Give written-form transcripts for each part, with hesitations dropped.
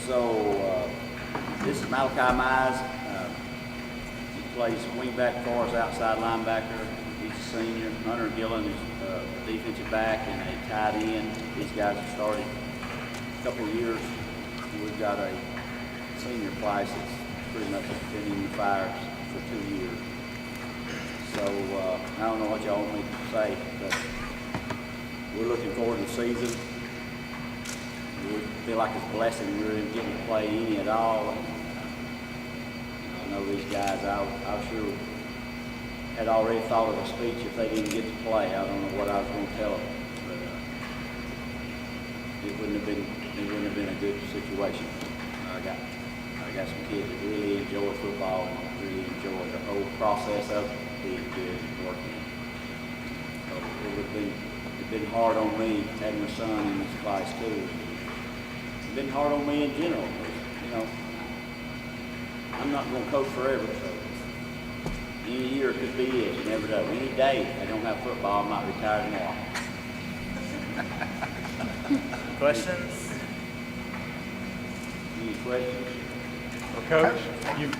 So this is Malachi Mize. He plays wingback for us, outside linebacker. He's a senior. Hunter Gillen is a defensive back and a tight end. These guys have started a couple of years. We've got a senior class that's pretty much been in the fires for 2 years. So I don't know what y'all want me to say, but we're looking forward to the season. We feel like it's a blessing we really getting to play any at all. I know these guys, I sure had already thought of a speech if they didn't get to play. I don't know what I was going to tell them, but it wouldn't have been a good situation. I got some kids that really enjoy football and really enjoy the whole process of being good and working. So it would have been hard on me having a son in this class too. It's been hard on me in general. You know, I'm not going to coach forever, so any year could be it. You never know. Any day I don't have football, I might retire tomorrow. Questions? Any questions? Well, Coach, you've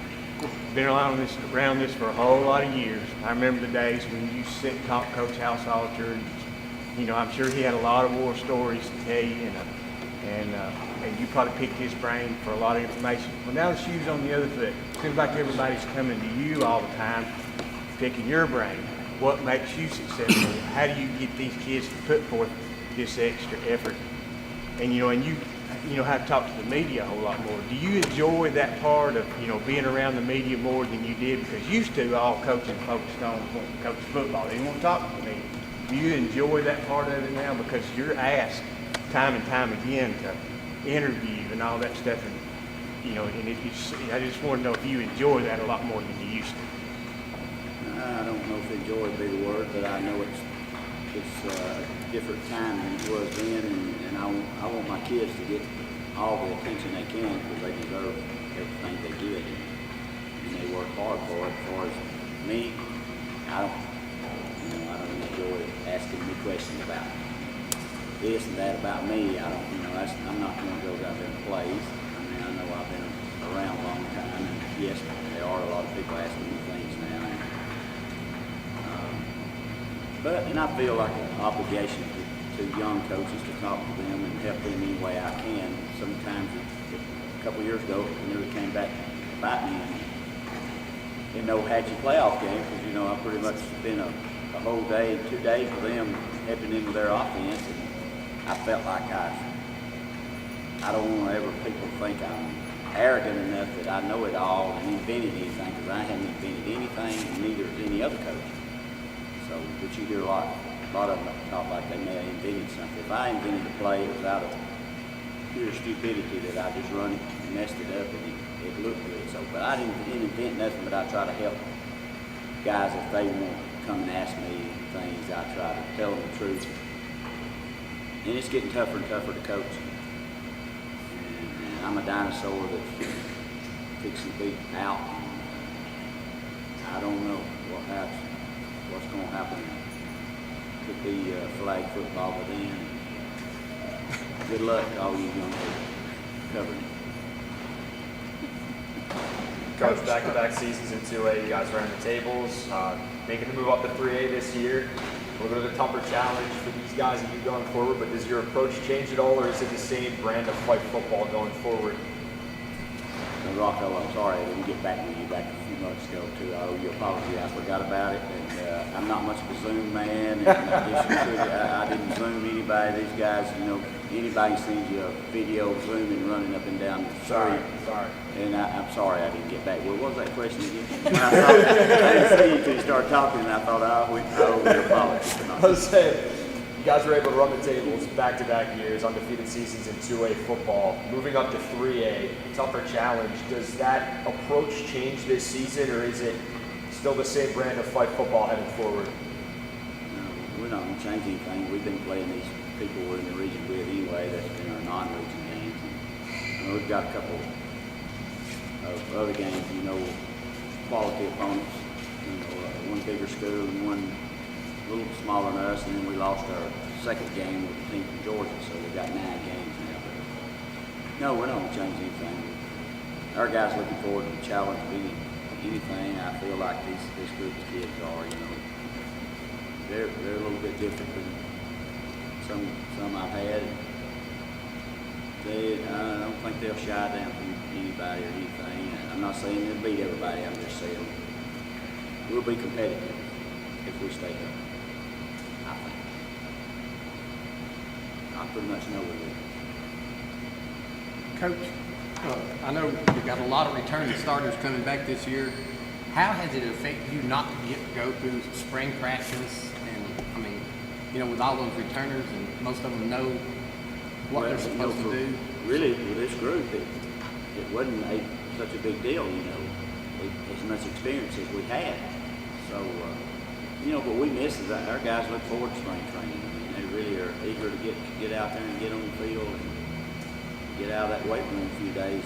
been around this for a whole lot of years. I remember the days when you sit and talk to Coach Househalter. You know, I'm sure he had a lot of war stories to tell you, and you probably picked his brain for a lot of information. Well, now the shoe's on the other foot. It seems like everybody's coming to you all the time, picking your brain. What makes you successful? How do you get these kids to put forth this extra effort? And you have to talk to the media a whole lot more. Do you enjoy that part of, being around the media more than you did? Because used to, all coaching focused on coaching football. They didn't want to talk to the media. Do you enjoy that part of it now? Because you're asked time and time again to interview and all that stuff. And, I just want to know if you enjoy that a lot more than you used to. I don't know if enjoy would be the word, but I know it's a different time than it was then, and I want my kids to get all the attention they can because they deserve everything they get, and they work hard for it. As far as me, I don't enjoy asking me questions about this and that about me. I'm not one of those out there and plays. I mean, I know I've been around a long time, and yes, there are a lot of people asking me things now. And I feel like an obligation to young coaches to talk to them and help them any way I can. Sometimes, a couple of years ago, it nearly came back to bite me in no Hatchet playoff game because, I pretty much spent a whole day, 2 days with them, helping them with their offense. And I felt like I don't want to ever people think I'm arrogant enough that I know it all and invented anything because I haven't invented anything and neither has any other coach. So, but you hear a lot of them talk like they may have invented something. If I invented a play, it was out of pure stupidity that I just run it and messed it up and it looked good. So, but I didn't invent nothing, but I try to help guys if they want to come and ask me things. I try to tell them the truth. And it's getting tougher and tougher to coach. And I'm a dinosaur that's fixing to be out. I don't know what's going to happen. Could be flag football by then. Good luck to all you young people covering it. Coach, back-to-back seasons in 2A, you guys ran the tables, making the move up to 3A this year. A little bit of a tougher challenge for these guys and you going forward, but does your approach change at all, or is it the same brand of Fyffe football going forward? Rocco, I'm sorry I didn't get back with you back a few months ago too. I owe you an apology. I forgot about it, and I'm not much of a Zoom man. And I didn't Zoom anybody. These guys, anybody sends you a video of Zooming running up and down the street. Sorry. And I'm sorry I didn't get back. What was that question again? I didn't see you until you started talking, and I thought I owe you an apology. I was saying, you guys were able to run the tables back-to-back years, undefeated seasons in 2A football. Moving up to 3A, tougher challenge. Does that approach change this season, or is it still the same brand of Fyffe football heading forward? No, we're not going to change anything. We've been playing these people we're in the region with anyway. That's been our non-region games. And we've got a couple of other games, quality opponents. One bigger school and one a little smaller than us, and then we lost our second game with the team from Georgia, so we've got 9 games now. But No, we're not gonna change anything. Our guys looking forward to the challenge of anything. I feel like this group of kids are, you know, they're a little bit different than some I've had. I don't think they'll shy down from anybody or anything. I'm not saying they'll beat everybody. I'm just saying we'll be competitive if we stay up. I think. I pretty much know we will. Coach, I know you've got a lot of returning starters coming back this year. How has it affected you not to get to go through spring practice? And I mean, you know, with all those returners and most of them know what they're supposed to do. Really, with this group, it wasn't such a big deal, you know, as much experience as we had. So, you know, but we miss it. Our guys look forward to spring training. I mean, they really are eager to get out there and get on the field and get out of that weight room a few days.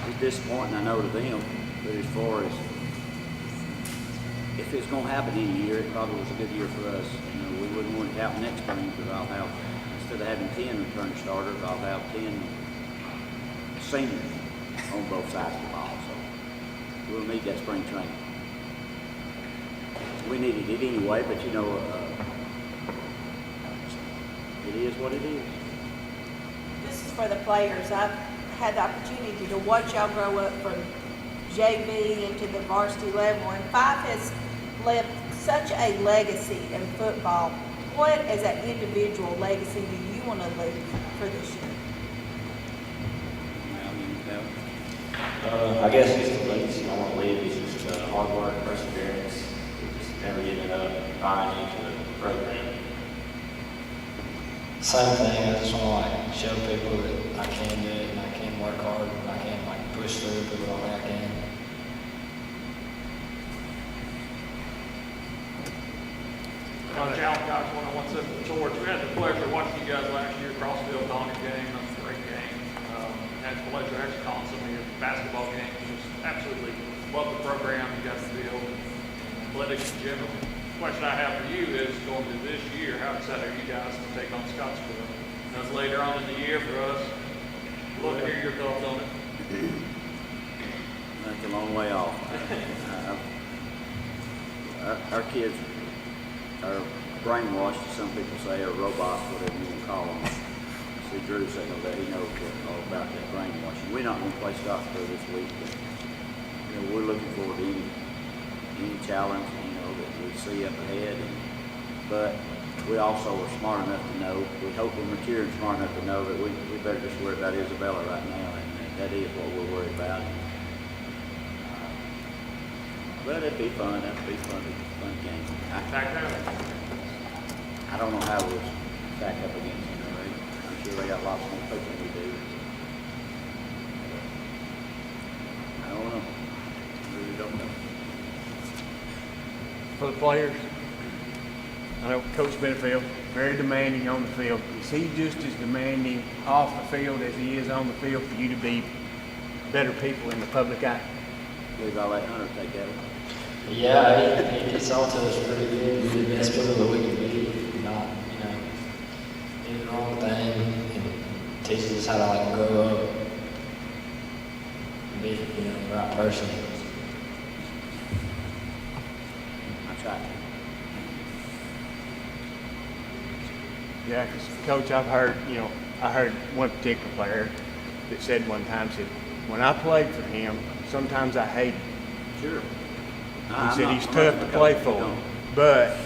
It's disappointing, I know, to them, but as far as if it's going to happen any year, it probably was a good year for us. You know, we wouldn't want it to happen next spring because I'll have, instead of having 10 return starters, I'll have 10 seniors on both sides of the ball. So we'll need that spring training. We needed it anyway, but you know, it is what it is. This is for the players. I've had the opportunity to watch y'all grow up from JV into the varsity level, and Fyffe has left such a legacy in football. What, as an individual legacy, do you want to leave for this year? I guess just the legacy I want to leave is just hard work, perseverance, just never giving up, buying into the program. Same thing. I just want to like show people that I can do it and I can work hard and I can like push through people all I can. Challenge guys, one-on-one set with George. We had the pleasure of watching you guys last year, Crossville Donner game. That was a great game. Had the pleasure of actually calling some of your basketball games. Just absolutely love the program you guys build, athletics in general. The question I have for you is, going to this year, how excited are you guys to take on Scottsville? That's later on in the year for us. Love to hear your thoughts on it. That's a long way off. Our kids are brainwashed, as some people say, or robots, whatever you want to call them. See, Drew said that he knows all about that brainwashing. We're not going to play Scottsville this week, but you know, we're looking forward to any challenge, you know, that we see up ahead. But we also are smart enough to know, we hope we're mature and smart enough to know that we better just worry about Isabella right now, and that is what we're worried about. But it'd be fun. That'd be fun game. I don't know how we'll stack up against them. Right? I'm sure they got lots more people than we do. I don't know. I really don't know. For the players, I know Coach Benefield, very demanding on the field. Is he just as demanding off the field as he is on the field for you to be better people in the public eye? I believe I'll let Hunter take that one. Yeah, he gets on to us pretty good. Be the best people that we can be. Not, do the wrong thing and teaches us how to like grow up and be, the right person. I try to. Yeah, because Coach, I heard one particular player that said one time, said, when I played for him, sometimes I hated him. Sure. He said he's tough to play for, but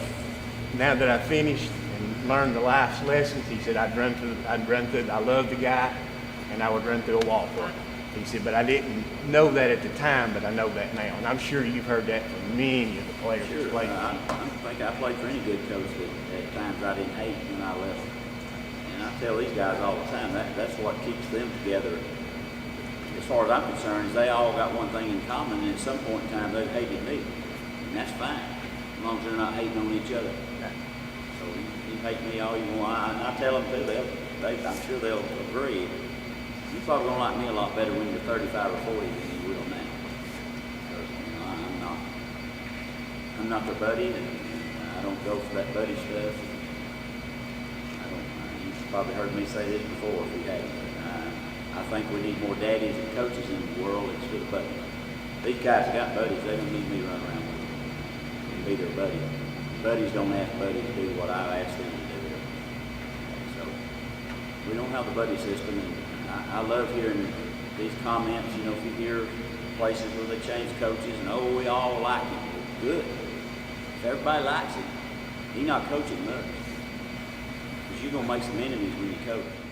now that I finished and learned the life's lessons, he said I loved the guy, and I would run through a wall for him. He said, but I didn't know that at the time, but I know that now. And I'm sure you've heard that from many of the players Sure. that played. I think I played for any good coach that at times I didn't hate when I left. And I tell these guys all the time, that's what keeps them together. As far as I'm concerned, is they all got one thing in common, and at some point in time, they've hated me. And that's fine, as long as they're not hating on each other. So you hate me all you want, and I tell them too, I'm sure they'll agree. You're probably gonna like me a lot better when you're 35 or 40 than you will now. Because I'm not their buddy, and I don't go for that buddy stuff. You've probably heard me say this before if you haven't. think we need more daddies and coaches in the world instead of buddies. These guys got buddies, they don't need me running around with them and be their buddy. Buddies don't ask buddies to do what I ask them to do. So we don't have the buddy system, and I love hearing these comments. You know, if you hear places where they change coaches and, oh, we all like him. Good. If everybody likes him, he's not coaching much. Because you're going to make some enemies when you coach.